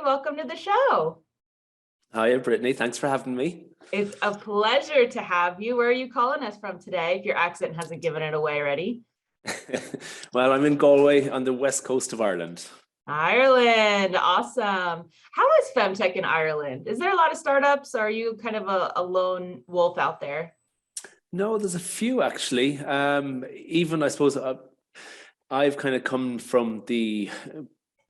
welcome to the show. Hi, Brittany. Thanks for having me. It's a pleasure to have you. Where are you calling us from today, if your accent hasn't given it away already? Well, I'm in Galway on the west coast of Ireland. Ireland. Awesome. How is Femtech in Ireland? Is there a lot of startups? Or are you kind of a lone wolf out there? No, there's a few actually. Even I suppose I've kind of come from the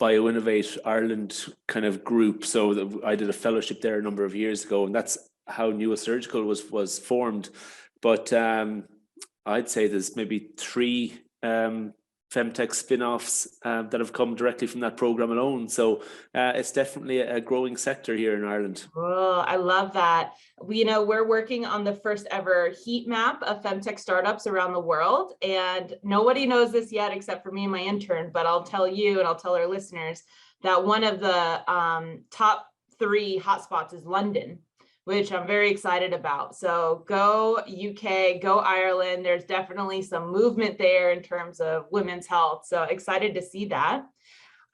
BioInnovate Ireland kind of group. So I did a fellowship there a number of years ago, and that's how Newa Surgical was formed. But I'd say there's maybe three Femtech spin-offs that have come directly from that program alone. So it's definitely a growing sector here in Ireland. Oh, I love that. We're working on the first ever heat map of Femtech startups around the world. And nobody knows this yet except for me and my intern, but I'll tell you and I'll tell our listeners that one of the top 3 hotspots is London, which I'm very excited about. So go UK, go Ireland. There's definitely some movement there in terms of women's health. So excited to see that.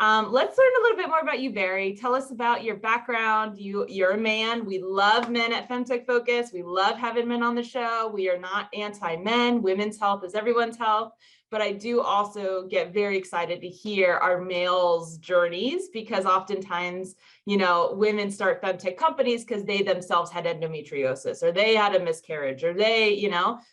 Let's learn a little bit more about you, Barry. Tell us about your background. You're a man. We love men at Femtech Focus. We love having men on the show. We are not anti-men. Women's health is everyone's health. But I do also get very excited to hear our males' journeys, because oftentimes, women start Femtech companies because they themselves had endometriosis or they had a miscarriage or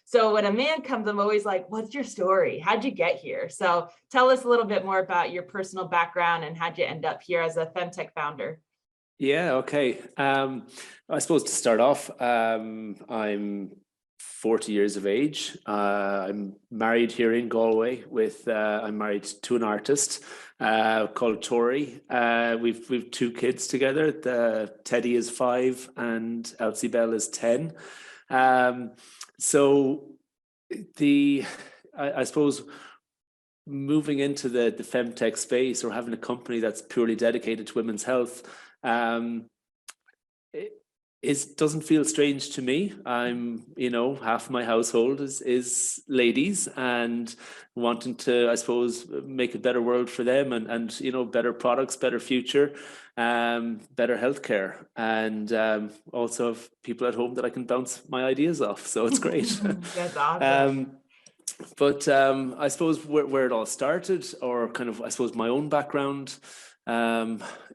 so when a man comes, I'm always like, what's your story? How'd you get here? So tell us a little bit more about your personal background and how'd you end up here as a Femtech founder? Yeah, okay. I suppose to start off, I'm 40 years of age. I'm married here in Galway I'm married to an artist called Tori. We've 2 kids together. Teddy is 5 and Elsie Bell is 10. So I suppose moving into the Femtech space or having a company that's purely dedicated to women's health, it doesn't feel strange to me. I'm, half my household is ladies and wanting to, I suppose, make a better world for them and better products, better future, better healthcare, and also have people at home that I can bounce my ideas off. So it's great. That's awesome. But I suppose where it all started, or kind of, I suppose, my own background,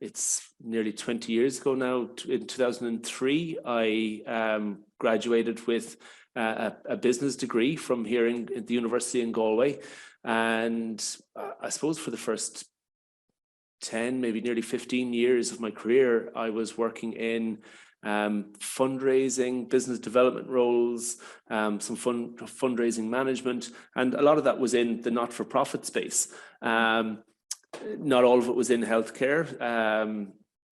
it's nearly 20 years ago now. In 2003, I graduated with a business degree from here at the university in Galway. And I suppose for the first 10, maybe nearly 15 years of my career, I was working in fundraising, business development roles, some fundraising management, and a lot of that was in the not-for-profit space. Not all of it was in healthcare.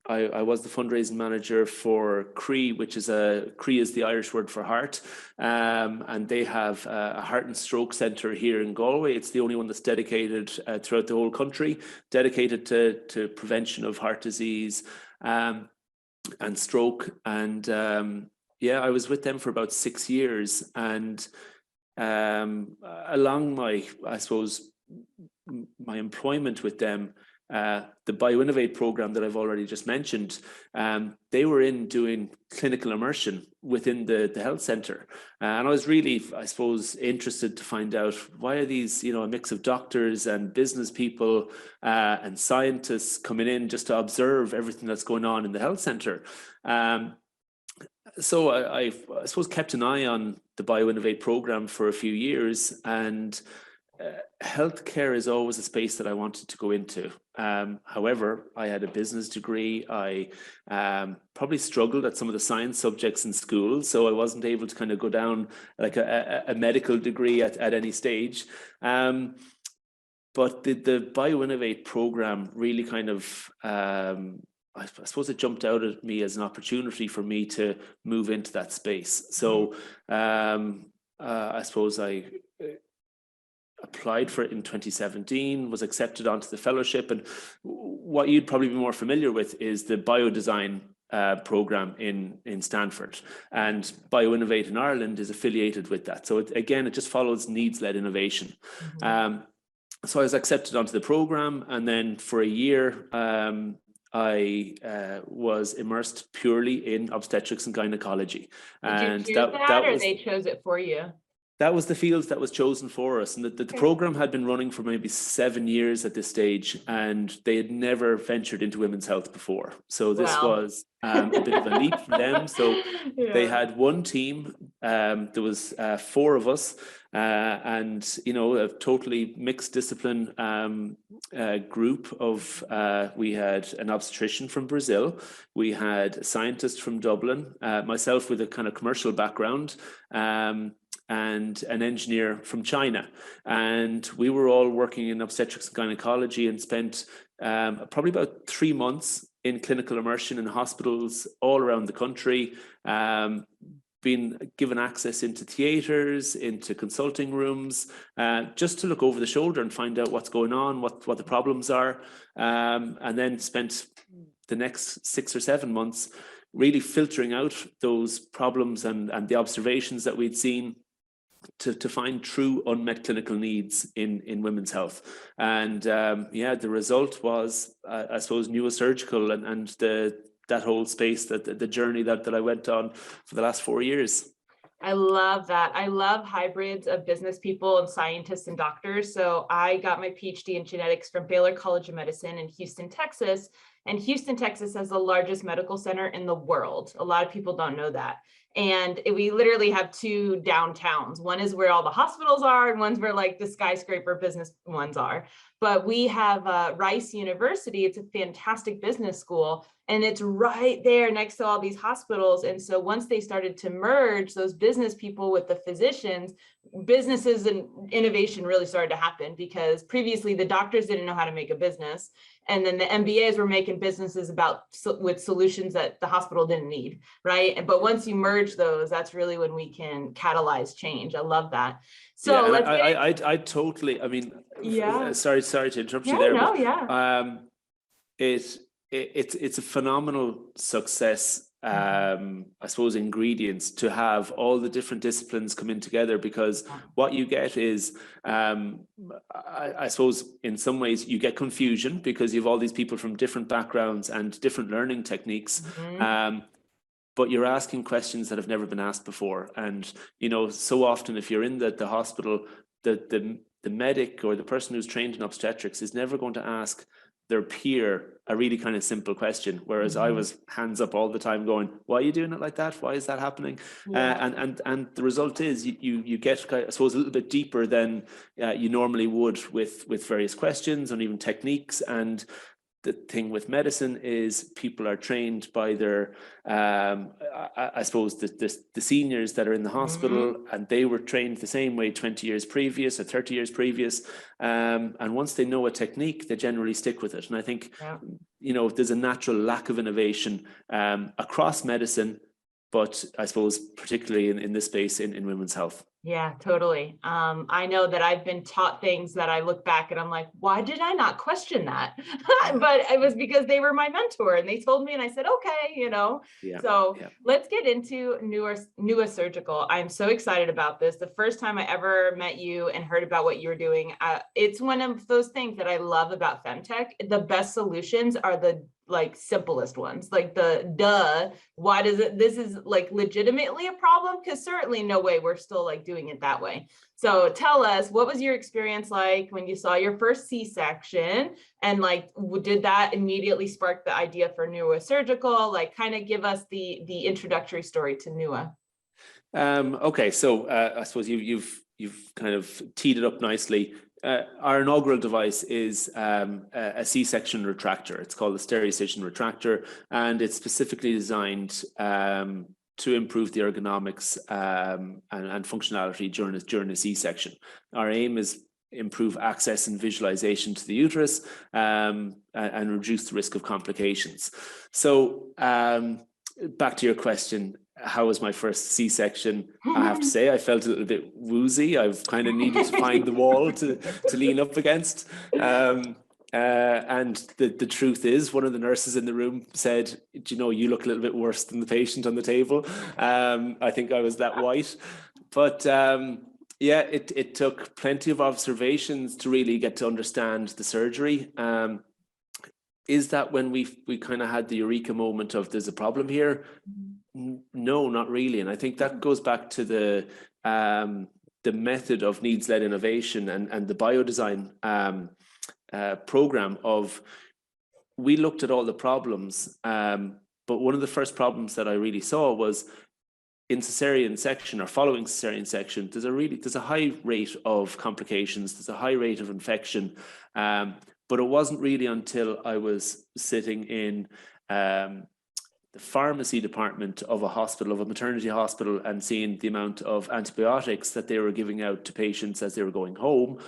I was the fundraising manager for CRE, which is CRE is the Irish word for heart, and they have a heart and stroke centre here in Galway. It's the only one that's dedicated throughout the whole country, dedicated to prevention of heart disease and stroke. And I was with them for about 6 years, and along my employment with them, the BioInnovate program that I've already just mentioned, they were in doing clinical immersion within the health center. And I was really, I suppose, interested to find out, why are these, a mix of doctors and business people and scientists coming in just to observe everything that's going on in the health center. So I suppose kept an eye on the BioInnovate program for a few years, and healthcare is always a space that I wanted to go into. However, I had a business degree. I probably struggled at some of the science subjects in school, so I wasn't able to kind of go down like a medical degree at any stage. But the BioInnovate program really kind of, I suppose it jumped out at me as an opportunity for me to move into that space. So I suppose I applied for it in 2017, was accepted onto the fellowship. And what you'd probably be more familiar with is the biodesign program in Stanford, and BioInnovate in Ireland is affiliated with that. So it just follows needs-led innovation. So I was accepted onto the program, and then for a year, I was immersed purely in obstetrics and gynecology. Did you choose that, or they chose it for you? That was the field that was chosen for us. And the program had been running for maybe 7 years at this stage, and they had never ventured into women's health before. So this was a bit of a leap for them. So they had one team. There was 4 of us, and, you know, a totally mixed discipline group of, we had an obstetrician from Brazil. We had a scientist from Dublin, myself with a kind of commercial background, and an engineer from China. And we were all working in obstetrics and gynecology, and spent probably about 3 months in clinical immersion in hospitals all around the country, been given access into theatres, into consulting rooms, just to look over the shoulder and find out what's going on, what the problems are, and then spent the next 6 or 7 months really filtering out those problems and the observations that we'd seen, to find true unmet clinical needs in women's health. And the result was, I suppose, neurosurgical and that whole space, that the journey that I went on for the last 4 years. I love that. I love hybrids of business people and scientists and doctors. So I got my PhD in genetics from Baylor College of Medicine in Houston, Texas. And Houston, Texas has the largest medical center in the world. A lot of people don't know that. And we literally have 2 downtowns. One is where all the hospitals are, and one's where like the skyscraper business ones are. But we have Rice University. It's a fantastic business school, and it's right there next to all these hospitals. And so once they started to merge those business people with the physicians, businesses and innovation really started to happen, because previously the doctors didn't know how to make a business. And then the MBAs were making businesses with solutions that the hospital didn't need, right? But once you merge those, that's really when we can catalyze change. I love that. So I totally, I mean, sorry to interrupt you there. It's a phenomenal success, I suppose, ingredients to have all the different disciplines come in together, because what you get is, I suppose, in some ways you get confusion, because you have all these people from different backgrounds and different learning techniques. But you're asking questions that have never been asked before. And, you know, so often if you're in the hospital, the medic or the person who's trained in obstetrics is never going to ask their peer a really kind of simple question, whereas I was hands up all the time going, why are you doing it like that? Why is that happening? And the result is you get, I suppose, a little bit deeper than you normally would with various questions and even techniques. And the thing with medicine is people are trained by their, I suppose, the seniors that are in the hospital, and they were trained the same way 20 years previous or 30 years previous. And once they know a technique, they generally stick with it. And I think, you know, there's a natural lack of innovation across medicine, but I suppose particularly in this space in women's health. Yeah, totally. I know that I've been taught things that I look back and I'm like, why did I not question that? But it was because they were my mentor and they told me, and I said, okay, you know. Let's get into neurosurgical. I'm so excited about this. The first time I ever met you and heard about what you were doing, it's one of those things that I love about Femtech. The best solutions are the simplest ones, like why does this is like legitimately a problem? Because certainly no way we're still like doing it that way. So tell us, what was your experience like when you saw your first C-section, and like did that immediately spark the idea for neurosurgical? Like kind of give us the introductory story to NUA. Okay, so I suppose you've kind of teed it up nicely. Our inaugural device is a C-section retractor. It's called the Stereocision retractor, and it's specifically designed to improve the ergonomics and functionality during a C-section. Our aim is improve access and visualization to the uterus and reduce the risk of complications. So back to your question, how was my first C-section? I have to say, I felt a little bit woozy. I've kind of needed to find the wall to lean up against. And the truth is, one of the nurses in the room said, "Do you know, you look a little bit worse than the patient on the table." I think I was that white. But it took plenty of observations to really get to understand the surgery. is that when we kind of had the eureka moment of there's a problem here? No, not really. And I think that goes back to the method of needs-led innovation and the biodesign program of, we looked at all the problems, but one of the first problems that I really saw was in cesarean section or following cesarean section, there's a high rate of complications, there's a high rate of infection, but it wasn't really until I was sitting in the pharmacy department of a hospital, of a maternity hospital, and seeing the amount of antibiotics that they were giving out to patients as they were going home,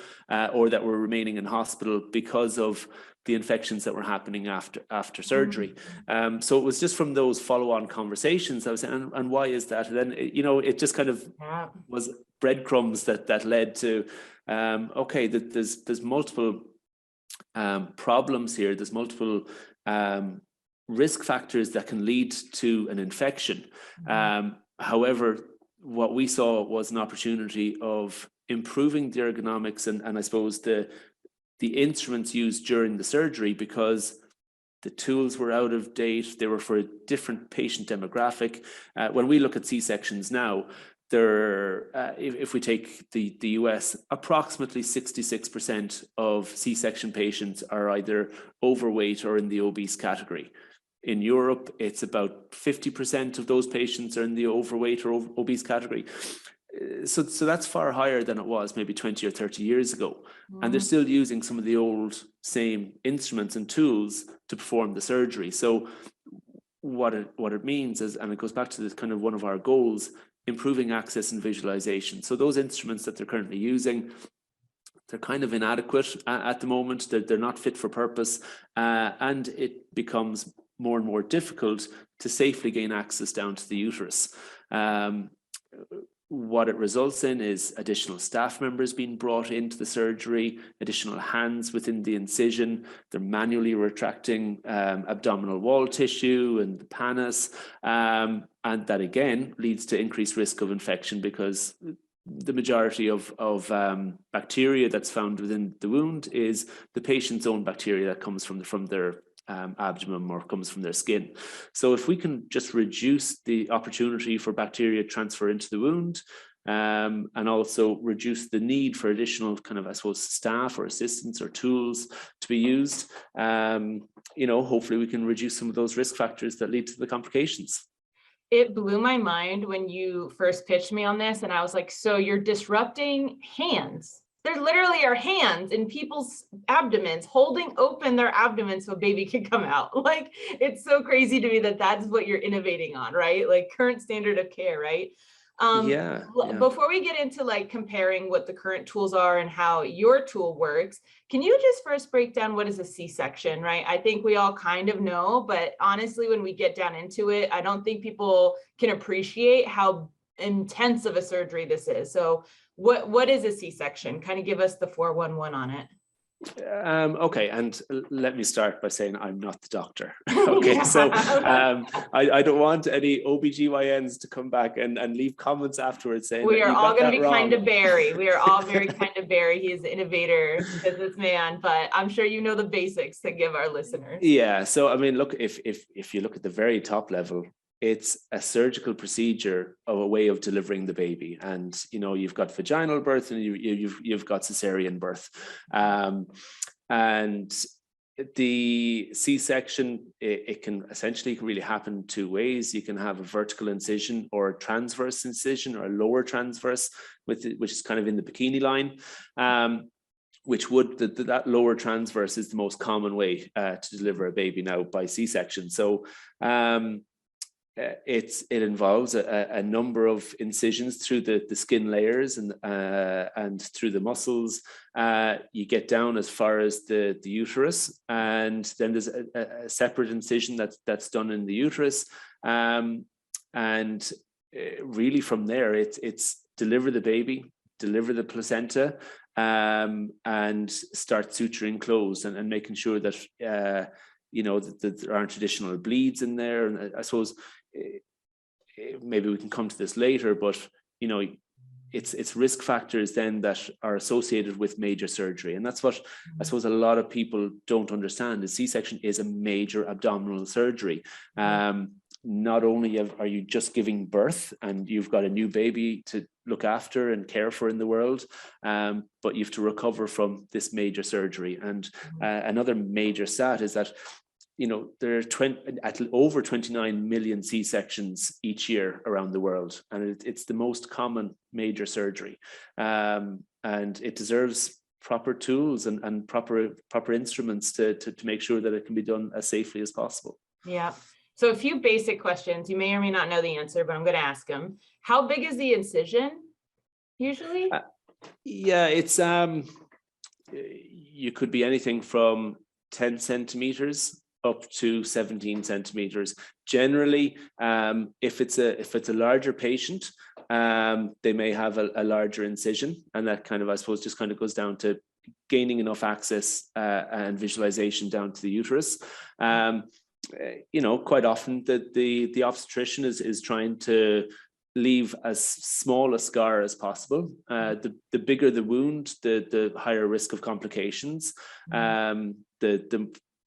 or that were remaining in hospital because of the infections that were happening after surgery. So it was just from those follow-on conversations I was saying, and why is that? And then, it just kind of was breadcrumbs that led to, okay, that there's multiple problems here. There's multiple risk factors that can lead to an infection. However, what we saw was an opportunity of improving the ergonomics and I suppose the instruments used during the surgery, because the tools were out of date. They were for a different patient demographic. When we look at C-sections now, if we take the US, approximately 66% of C-section patients are either overweight or in the obese category. In Europe, it's about 50% of those patients are in the overweight or obese category. So that's far higher than it was maybe 20 or 30 years ago. And they're still using some of the old same instruments and tools to perform the surgery. So what it means is, and it goes back to this kind of one of our goals, improving access and visualization. So those instruments that they're currently using, they're kind of inadequate at the moment. They're not fit for purpose, and it becomes more and more difficult to safely gain access down to the uterus. What it results in is additional staff members being brought into the surgery, additional hands within the incision. They're manually retracting abdominal wall tissue and the pannus, and that again leads to increased risk of infection, because the majority of bacteria that's found within the wound is the patient's own bacteria that comes from their abdomen or comes from their skin. So if we can just reduce the opportunity for bacteria transfer into the wound, and also reduce the need for additional kind of, I suppose, staff or assistants or tools to be used, hopefully we can reduce some of those risk factors that lead to the complications. It blew my mind when you first pitched me on this, and I was like, so you're disrupting hands. There literally are hands in people's abdomens, holding open their abdomen so a baby can come out. Like, it's so crazy to me that that's what you're innovating on, right? Like current standard of care, right? Before we get into like comparing what the current tools are and how your tool works, can you just first break down what is a C-section, right? I think we all kind of know, but honestly, when we get down into it, I don't think people can appreciate how intense of a surgery this is. So what is a C-section? Kind of give us the 411 on it. Okay, and let me start by saying I'm not the doctor. Okay, so I don't want any OBGYNs to come back and leave comments afterwards saying we are all going to be kind of Barry. We are all very kind of Barry. He is an innovator, businessman, but I'm sure you know the basics to give our listeners. Yeah, so I mean, look, if you look at the very top level, it's a surgical procedure of a way of delivering the baby, and you've got vaginal birth and you've got cesarean birth, and the C-section, it can essentially really happen two ways. You can have a vertical incision or a transverse incision or a lower transverse, which is kind of in the bikini line. Which that lower transverse is the most common way to deliver a baby now by C-section. So it involves a number of incisions through the skin layers and through the muscles. You get down as far as the uterus, and then there's a separate incision that's done in the uterus, and really from there it's deliver the baby, deliver the placenta, and start suturing closed and making sure that that there aren't additional bleeds in there. And I suppose maybe we can come to this later, but it's risk factors then that are associated with major surgery. And that's what I suppose a lot of people don't understand is C-section is a major abdominal surgery. Not only are you just giving birth and you've got a new baby to look after and care for in the world, but you have to recover from this major surgery. And another major stat is that, you know, there are over 29 million C-sections each year around the world, and it's the most common major surgery, and it deserves proper tools and proper instruments to make sure that it can be done as safely as possible. Yeah. So a few basic questions. You may or may not know the answer, but I'm going to ask them. How big is the incision usually? Yeah, it's you could be anything from 10 centimeters up to 17 centimeters. Generally, if it's a larger patient, they may have a larger incision, and that kind of, I suppose, just kind of goes down to gaining enough access and visualization down to the uterus. You know, quite often the obstetrician is trying to leave as small a scar as possible. The bigger the wound, the higher risk of complications.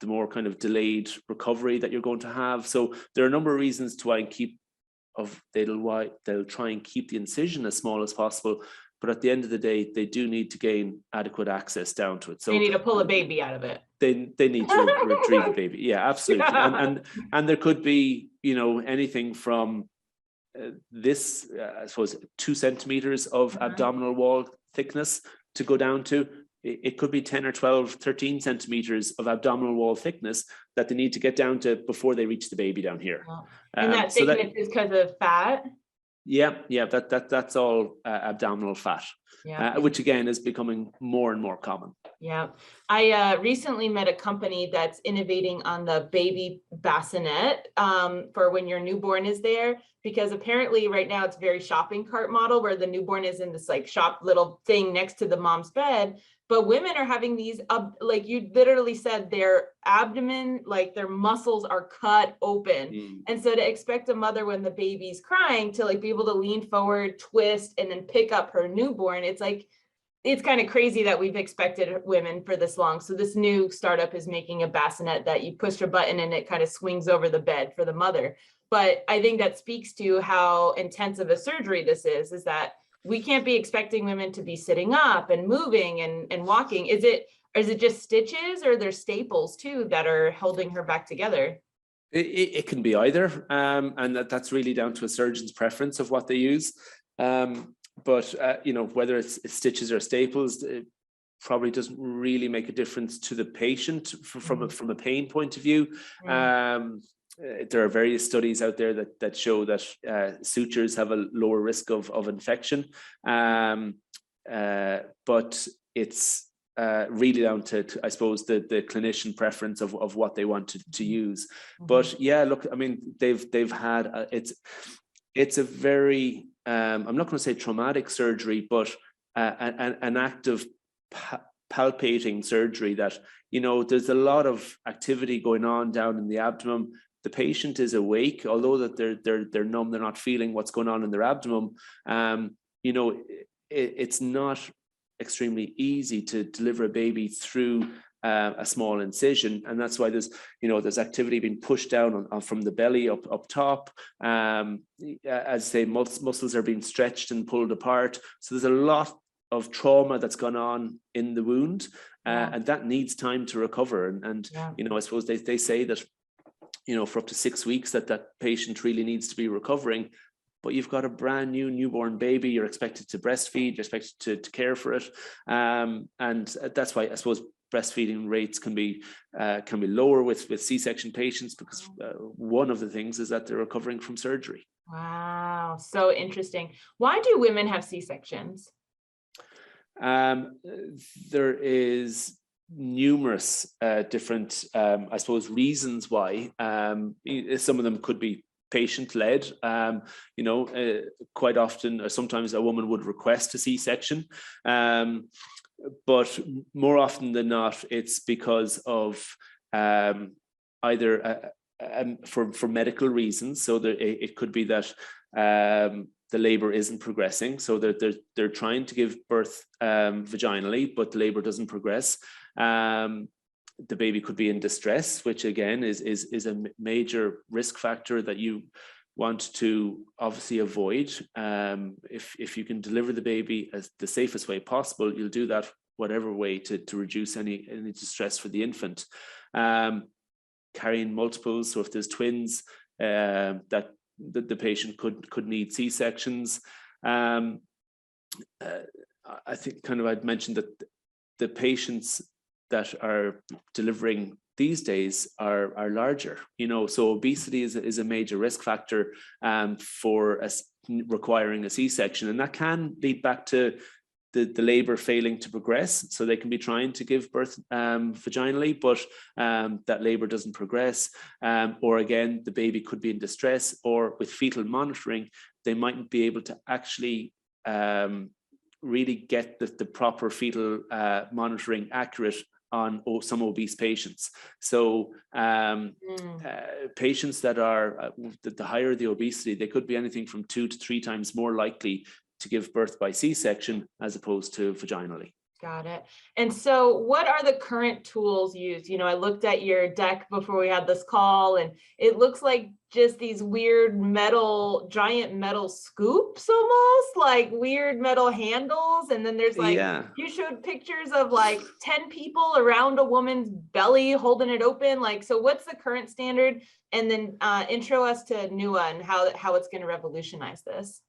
The more kind of delayed recovery that you're going to have. So there are a number of reasons to try and they'll try and keep the incision as small as possible. But at the end of the day, they do need to gain adequate access down to it. So they need to pull a baby out of it. They need to retrieve a baby. Yeah, absolutely. And there could be, you know, anything from this, I suppose, 2 centimeters of abdominal wall thickness to go down to, it could be 10 or 12, 13 centimeters of abdominal wall thickness that they need to get down to before they reach the baby down here. And that thickness is because of fat? Yeah, that's all abdominal fat, which again is becoming more and more common. Yeah, I recently met a company that's innovating on the baby bassinet for when your newborn is there, because apparently right now it's very shopping cart model where the newborn is in this like shop little thing next to the mom's bed. But women are having these, like you literally said, their abdomen, like their muscles are cut open. And so to expect a mother when the baby's crying to like be able to lean forward, twist, and then pick up her newborn, it's like, it's kind of crazy that we've expected women for this long. So this new startup is making a bassinet that you push a button and it kind of swings over the bed for the mother. But I think that speaks to how intensive a surgery this is that we can't be expecting women to be sitting up and moving and walking. Is it just stitches, or there's staples too that are holding her back together? It can be either. And that's really down to a surgeon's preference of what they use. But you know, whether it's stitches or staples, it probably doesn't really make a difference to the patient from a pain point of view. There are various studies out there that show that sutures have a lower risk of infection, but it's really down to I suppose the clinician preference of what they want to use. But yeah, look, I mean, they've had it's a very I'm not going to say traumatic surgery, but an act of palpating surgery that, you know, there's a lot of activity going on down in the abdomen. The patient is awake, although that they're numb, they're not feeling what's going on in their abdomen. You know, it's not extremely easy to deliver a baby through a small incision, and that's why there's activity being pushed down from the belly up top. As say, muscles are being stretched and pulled apart. So there's a lot of trauma that's gone on in the wound, and that needs time to recover. And you know, I suppose they say that, you know, for up to 6 weeks that patient really needs to be recovering. But you've got a brand new newborn baby, you're expected to breastfeed, you're expected to care for it. And that's why I suppose breastfeeding rates can be lower with C-section patients, because one of the things is that they're recovering from surgery. Wow, so interesting. Why do women have C-sections? There is numerous different, I suppose, reasons why. Some of them could be patient-led. You know, quite often, or sometimes a woman would request a C-section, but more often than not, it's because of either for medical reasons. So it could be that the labor isn't progressing. So they're trying to give birth vaginally, but the labor doesn't progress. The baby could be in distress, which again is a major risk factor that you want to obviously avoid. If you can deliver the baby as the safest way possible, you'll do that whatever way to reduce any distress for the infant. Carrying multiples, so if there's twins, that the patient could need C-sections. I think kind of I'd mentioned that the patients that are delivering these days are larger, so obesity is a major risk factor for requiring a C-section, and that can lead back to the labor failing to progress. So they can be trying to give birth vaginally, but that labor doesn't progress, or again, the baby could be in distress, or with fetal monitoring, they mightn't be able to actually really get the proper fetal monitoring accurate on some obese patients. So patients that are, the higher the obesity, they could be anything from 2 to 3 times more likely to give birth by C-section as opposed to vaginally. Got it. And so what are the current tools used? I looked at your deck before we had this call, and it looks like just these weird giant metal scoops, almost like weird metal handles. And then there's you showed pictures of 10 people around a woman's belly holding it open. So what's the current standard? And then intro us to NUA and how it's going to revolutionize this.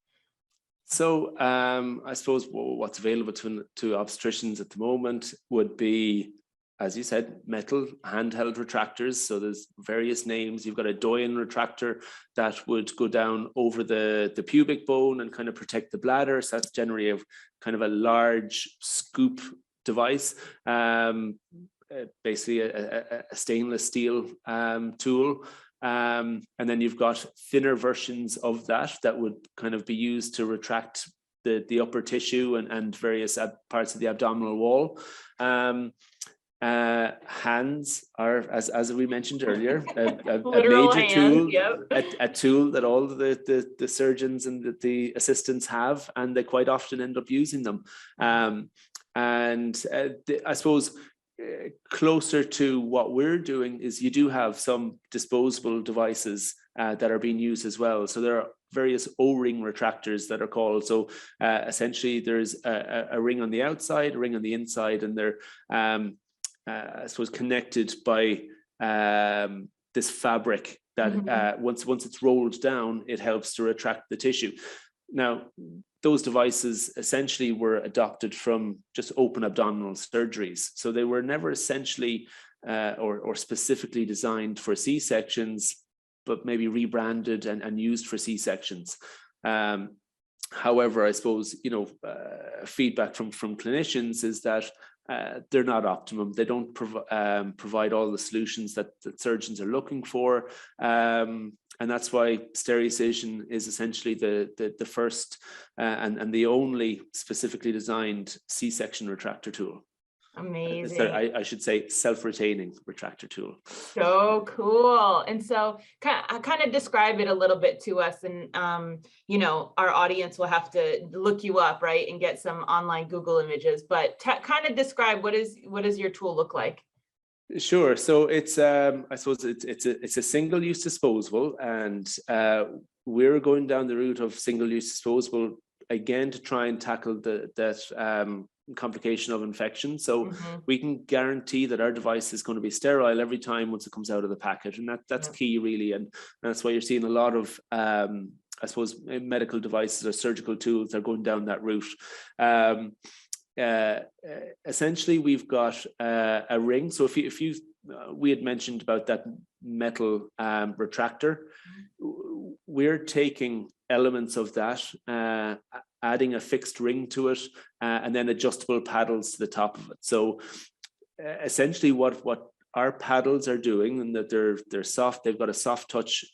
So I suppose what's available to obstetricians at the moment would be, as you said, metal handheld retractors. So there's various names. You've got a Doyen retractor that would go down over the pubic bone and kind of protect the bladder. So that's generally kind of a large scoop device, basically a stainless steel tool. And then you've got thinner versions of that would kind of be used to retract the upper tissue and various parts of the abdominal wall. Hands are, as we mentioned earlier, a major tool, a tool that all the surgeons and the assistants have, and they quite often end up using them. I suppose closer to what we're doing is you do have some disposable devices that are being used as well. So there are various O-ring retractors that are called. So essentially there's a ring on the outside, a ring on the inside, and they're I suppose connected by this fabric that once it's rolled down, it helps to retract the tissue. Now, those devices essentially were adopted from just open abdominal surgeries. So they were never essentially or specifically designed for C-sections, but maybe rebranded and used for C-sections. However, I suppose, feedback from clinicians is that they're not optimum. They don't provide all the solutions that surgeons are looking for. And that's why Stereocision is essentially the first and the only specifically designed C-section retractor tool. Amazing. So I should say self-retaining retractor tool. So cool. And so kind of describe it a little bit to us, and our audience will have to look you up, right, and get some online Google images, but kind of describe what does your tool look like? Sure. So it's I suppose it's a single-use disposable, and we're going down the route of single-use disposable again to try and tackle that complication of infection. So we can guarantee that our device is going to be sterile every time once it comes out of the packet, and that's key really, and that's why you're seeing a lot of I suppose medical devices or surgical tools that are going down that route. Essentially, we've got a ring. So if you we had mentioned about that metal retractor, we're taking elements of that, adding a fixed ring to it, and then adjustable paddles to the top of it. So essentially what our paddles are doing, and that they're soft, they've got a soft touch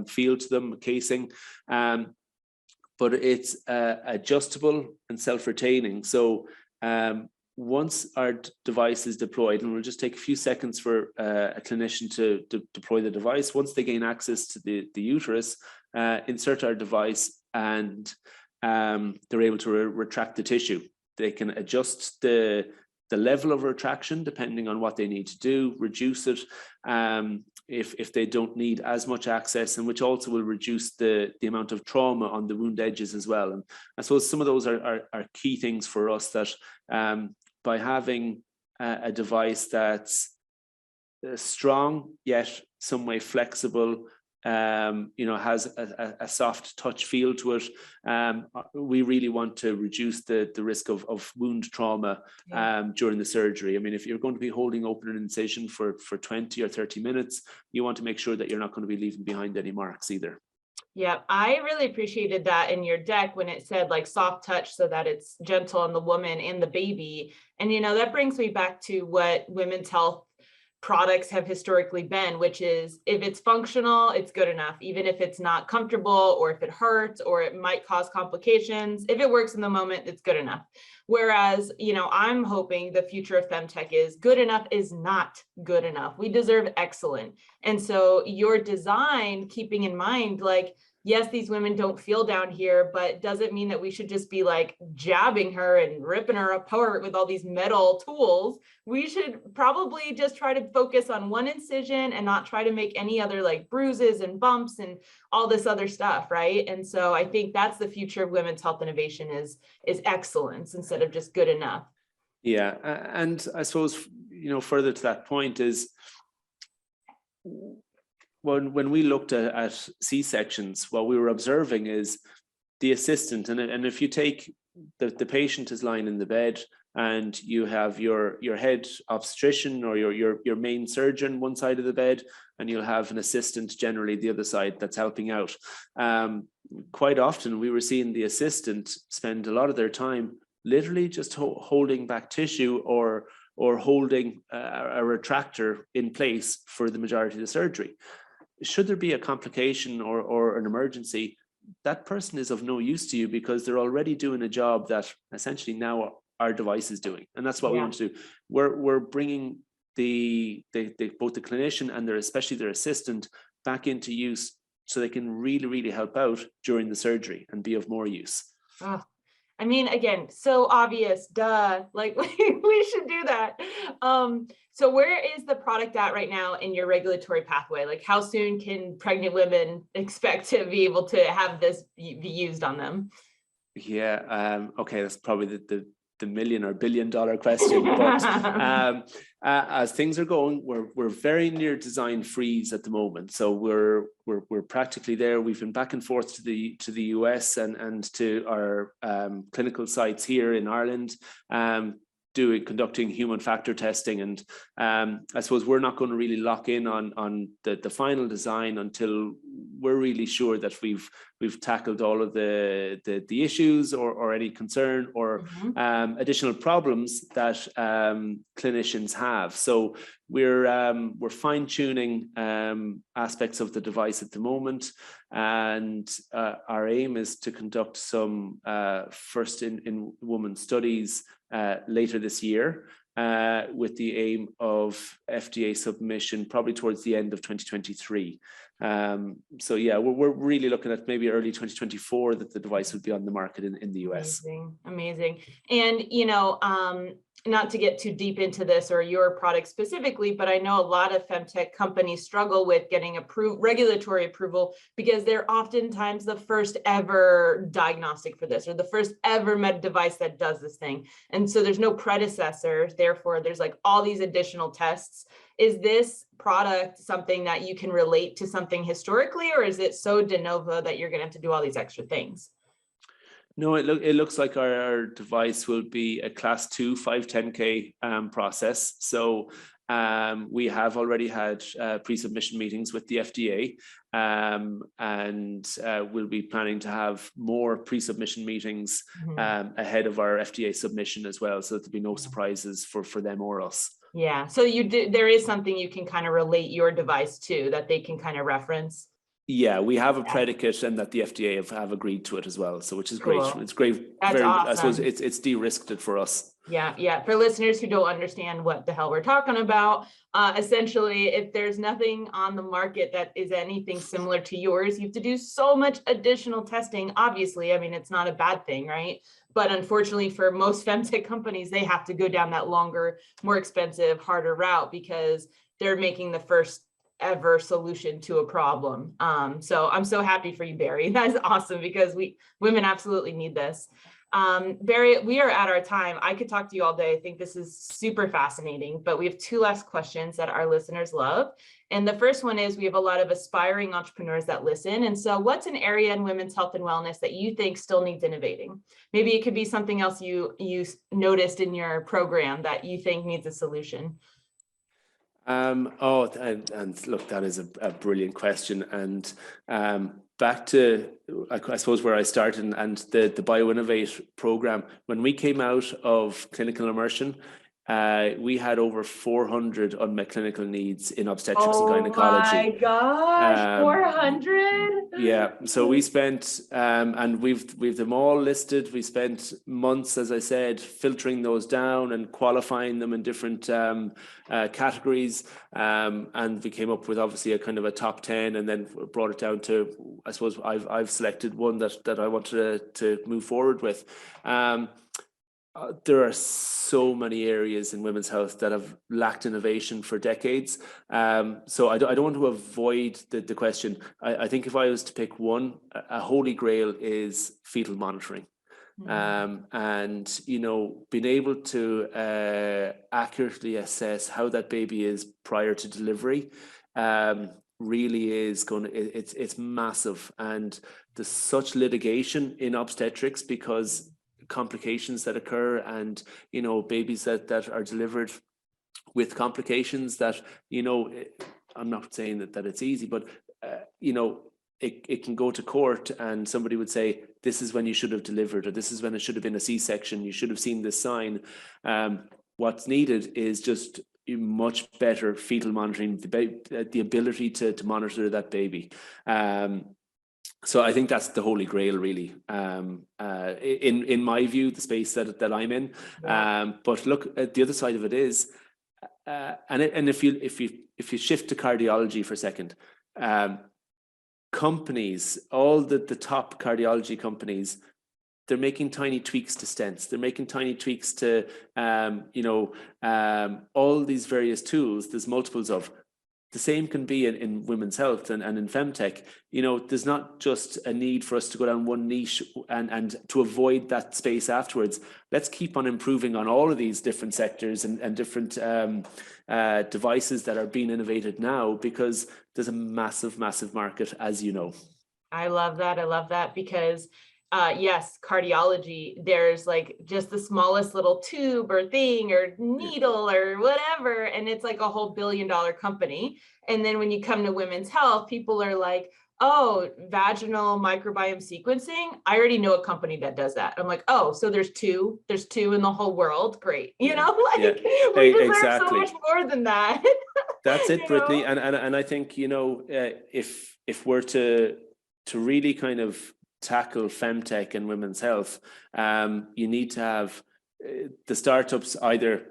feel to them, casing, but it's adjustable and self-retaining. So once our device is deployed, and we'll just take a few seconds for a clinician to deploy the device. Once they gain access to the uterus, insert our device, and they're able to retract the tissue. They can adjust the level of retraction depending on what they need to do, reduce it if they don't need as much access, and which also will reduce the amount of trauma on the wound edges as well. And I suppose some of those are key things for us, that by having a device that's strong yet some way flexible, has a soft touch feel to it. We really want to reduce the risk of wound trauma during the surgery. I mean, if you're going to be holding open an incision for 20 or 30 minutes, you want to make sure that you're not going to be leaving behind any marks either. Yeah, I really appreciated that in your deck when it said like soft touch so that it's gentle on the woman and the baby. And, that brings me back to what women's health products have historically been, which is if it's functional, it's good enough, even if it's not comfortable or if it hurts or it might cause complications. If it works in the moment, it's good enough. Whereas, I'm hoping the future of femtech is good enough is not good enough. We deserve excellent. And so your design, keeping in mind, like, yes, these women don't feel down here, but doesn't mean that we should just be like jabbing her and ripping her apart with all these metal tools. We should probably just try to focus on one incision and not try to make any other like bruises and bumps and all this other stuff, right? And so I think that's the future of women's health innovation is excellence instead of just good enough. Yeah, and I suppose, further to that point is, when we looked at C-sections, what we were observing is the assistant, and if you take the patient is lying in the bed and you have your head obstetrician or your main surgeon one side of the bed, and you'll have an assistant generally the other side that's helping out. Quite often we were seeing the assistant spend a lot of their time literally just holding back tissue or holding a retractor in place for the majority of the surgery. Should there be a complication or an emergency, that person is of no use to you because they're already doing a job that essentially now our device is doing. And that's what we want to do. We're bringing both the clinician and especially their assistant back into use so they can really, really help out during the surgery and be of more use. Oh, I mean, again, so obvious, duh, like we should do that. So where is the product at right now in your regulatory pathway? Like how soon can pregnant women expect to be able to have this be used on them? Yeah, okay, that's probably the million or billion dollar question. But as things are going, we're very near design freeze at the moment. So we're practically there. We've been back and forth to the US and to our clinical sites here in Ireland, conducting human factor testing, and I suppose we're not going to really lock in on the final design until we're really sure that we've tackled all of the issues or any concern or additional problems that clinicians have. So we're fine-tuning aspects of the device at the moment, and our aim is to conduct some first in woman studies later this year, with the aim of FDA submission probably towards the end of 2023. So yeah, we're really looking at maybe early 2024 that the device would be on the market in the US. Amazing. And, not to get too deep into this or your product specifically, but I know a lot of femtech companies struggle with getting regulatory approval because they're oftentimes the first ever diagnostic for this or the first ever med device that does this thing. And so there's no predecessor. Therefore, there's like all these additional tests. Is this product something that you can relate to something historically, or is it so de novo that you're going to have to do all these extra things? No, it looks like our device will be a class 2 510K process. So we have already had pre-submission meetings with the FDA, and we'll be planning to have more pre-submission meetings ahead of our FDA submission as well, so that there'll be no surprises for them or us. Yeah. So there is something you can kind of relate your device to that they can kind of reference. Yeah, we have a predicate, and that the FDA have agreed to it as well. So, which is great. Cool. It's great. That's very, awesome. I suppose it's de-risked it for us. Yeah. For listeners who don't understand what the hell we're talking about, essentially, if there's nothing on the market that is anything similar to yours, you have to do so much additional testing. Obviously, I mean, it's not a bad thing, right? But unfortunately, for most femtech companies, they have to go down that longer, more expensive, harder route because they're making the first ever solution to a problem. So I'm so happy for you, Barry. That's awesome because women absolutely need this. Barry, we are at our time. I could talk to you all day. I think this is super fascinating, but we have two last questions that our listeners love. And the first one is, we have a lot of aspiring entrepreneurs that listen. And so what's an area in women's health and wellness that you think still needs innovating? Maybe it could be something else you noticed in your program that you think needs a solution. And look, that is a brilliant question. And back to, I suppose, where I started and the BioInnovate program, when we came out of clinical immersion, we had over 400 unmet clinical needs in obstetrics and gynecology. Oh my gosh, 400? Yeah, so we spent, and we've them all listed. We spent months, as I said, filtering those down and qualifying them in different categories. And we came up with obviously a kind of a top 10, and then brought it down to, I suppose, I've selected one that I wanted to move forward with. There are so many areas in women's health that have lacked innovation for decades. So I don't want to avoid the question. I think if I was to pick one, a holy grail is fetal monitoring. And, being able to accurately assess how that baby is prior to delivery really is it's massive. And there's such litigation in obstetrics because complications that occur, and babies that are delivered with complications that I'm not saying that it's easy, but it can go to court and somebody would say, this is when you should have delivered, or this is when it should have been a C-section, you should have seen this sign. What's needed is just much better fetal monitoring, the ability to monitor that baby. So I think that's the holy grail, really, in my view, the space that I'm in. But look, the other side of it is, and if you shift to cardiology for a second, companies, all the top cardiology companies, they're making tiny tweaks to stents. They're making tiny tweaks to, all these various tools. There's multiples of. The same can be in women's health and in femtech. There's not just a need for us to go down one niche and to avoid that space afterwards. Let's keep on improving on all of these different sectors and different devices that are being innovated now, because there's a massive, massive market, as you know. I love that because yes, cardiology, there's like just the smallest little tube or thing or needle or whatever, and it's like a whole $1 billion company. And then when you come to women's health, people are like, oh, vaginal microbiome sequencing, I already know a company that does that. I'm like, oh, so there's two in the whole world. Great. We deserve so much more than that. That's it, Brittany. And I think, if we're to really kind of tackle femtech and women's health, you need to have the startups either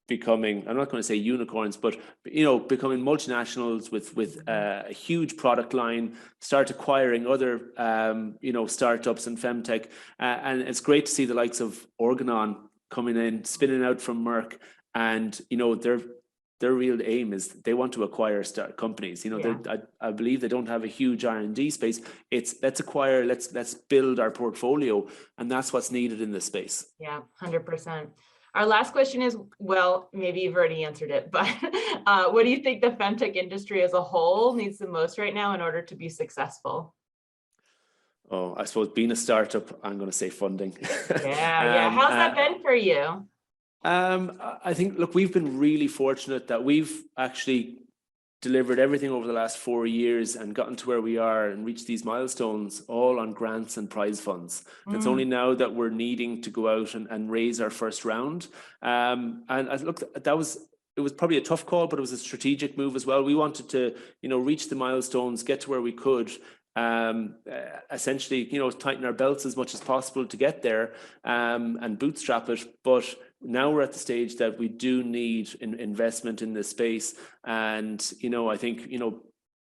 becoming, I'm not going to say unicorns, but becoming multinationals with a huge product line, start acquiring other startups and femtech, and it's great to see the likes of Organon coming in, spinning out from Merck, and their real aim is they want to acquire companies. I believe they don't have a huge R&D space. It's let's acquire, let's build our portfolio, and that's what's needed in this space. Yeah, 100%. Our last question is, well, maybe you've already answered it, but what do you think the femtech industry as a whole needs the most right now in order to be successful? Oh, I suppose being a startup, I'm going to say funding. Yeah. How's that been for you? I think, look, we've been really fortunate that we've actually delivered everything over the last 4 years and gotten to where we are and reached these milestones all on grants and prize funds. It's only now that we're needing to go out and raise our first round. And look, that was it was probably a tough call, but it was a strategic move as well. We wanted to, reach the milestones, get to where we could, essentially, tighten our belts as much as possible to get there, and bootstrap it. But now we're at the stage that we do need investment in this space. And, I think,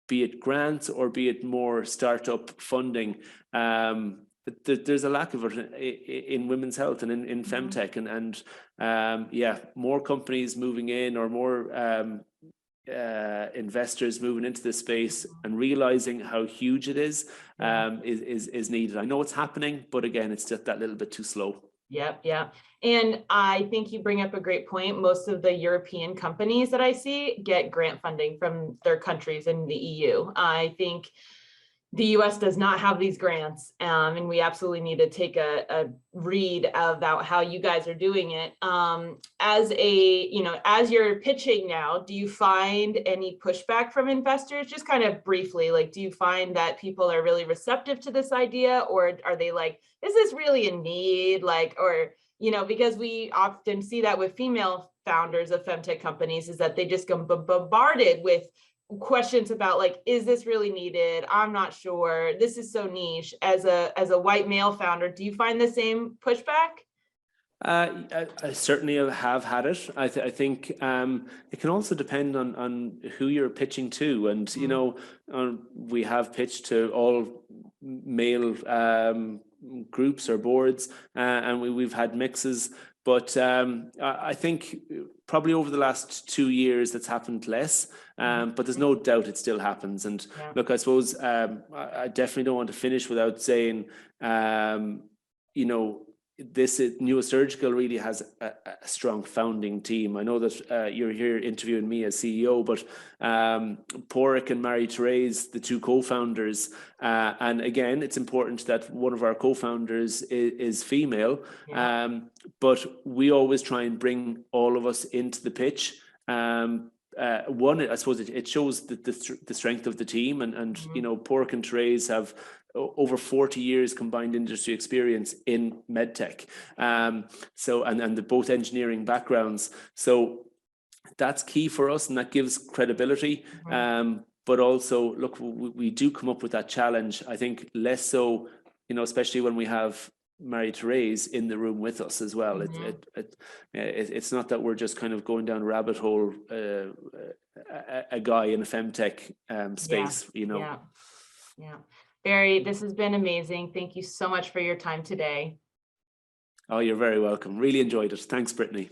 be it grants or be it more startup funding, there's a lack of it in women's health and in Femtech, and more companies moving in, or more investors moving into this space and realizing how huge it is needed. I know it's happening, but again, it's just that little bit too slow. Yep. Yeah. And I think you bring up a great point. Most of the European companies that I see get grant funding from their countries in the EU. I think the US does not have these grants, and we absolutely need to take a read about how you guys are doing it. As you're pitching now, do you find any pushback from investors? Just kind of briefly, like, do you find that people are really receptive to this idea, or are they like, is this really a need? Because we often see that with female founders of Femtech companies, is that they just get bombarded with questions about, like, is this really needed? I'm not sure. This is so niche. As a white male founder, do you find the same pushback? I certainly have had it. I think it can also depend on who you're pitching to, and we have pitched to all male groups or boards, and we've had mixes. But I think probably over the last 2 years that's happened less, but there's no doubt it still happens. And look, I suppose I definitely don't want to finish without saying, this Neurosurgical really has a strong founding team. I know that you're here interviewing me as CEO, but Porrick and Marie-Therese, the two co-founders, and again, it's important that one of our co-founders is female, but we always try and bring all of us into the pitch. One, I suppose it shows the strength of the team, and Porrick and Therese have over 40 years combined industry experience in medtech. So they're both engineering backgrounds. So that's key for us, and that gives credibility. But also, look, we do come up with that challenge. I think less so, especially when we have Marie-Therese in the room with us as well. It's not that we're just kind of going down a rabbit hole, a guy in a Femtech space, Yeah. Barry, this has been amazing. Thank you so much for your time today. Oh, you're very welcome. Really enjoyed it. Thanks, Brittany.